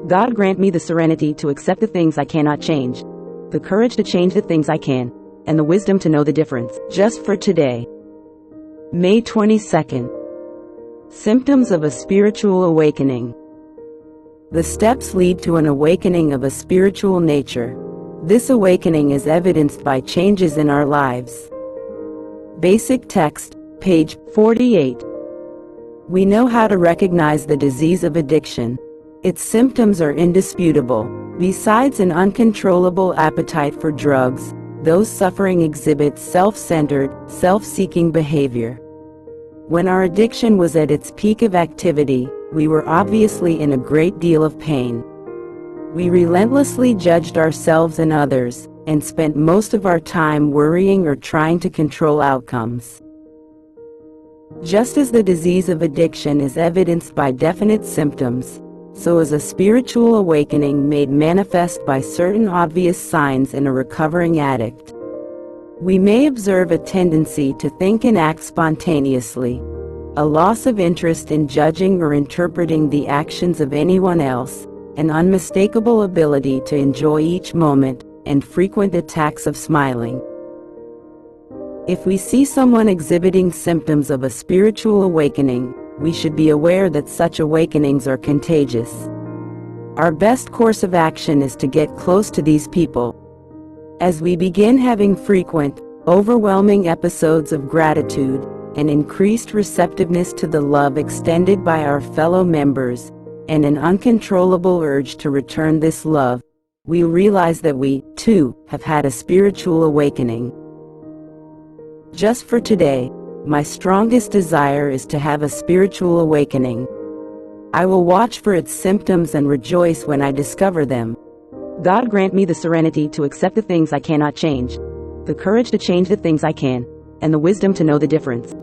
God grant me the serenity to accept the things I cannot change, the courage to change the things I can, and the wisdom to know the difference. Just for today. May 22nd. Symptoms of a spiritual awakening. The steps lead to an awakening of a spiritual nature. This awakening is evidenced by changes in our lives. Basic text, page 48. We know how to recognize the disease of addiction. Its symptoms are indisputable. Besides an uncontrollable appetite for drugs, those suffering exhibit self-centered, self-seeking behavior. When our addiction was at its peak of activity, we were obviously in a great deal of pain. We relentlessly judged ourselves and others, and spent most of our time worrying or trying to control outcomes. Just as the disease of addiction is evidenced by definite symptoms, so is a spiritual awakening made manifest by certain obvious signs in a recovering addict. We may observe a tendency to think and act spontaneously, a loss of interest in judging or interpreting the actions of anyone else, an unmistakable ability to enjoy each moment, and frequent attacks of smiling. If we see someone exhibiting symptoms of a spiritual awakening, we should be aware that such awakenings are contagious. Our best course of action is to get close to these people. As we begin having frequent, overwhelming episodes of gratitude, and increased receptiveness to the love extended by our fellow members, and an uncontrollable urge to return this love, we realize that we, too, have had a spiritual awakening. Just for today, my strongest desire is to have a spiritual awakening. I will watch for its symptoms and rejoice when I discover them. God grant me the serenity to accept the things I cannot change, the courage to change the things I can, and the wisdom to know the difference.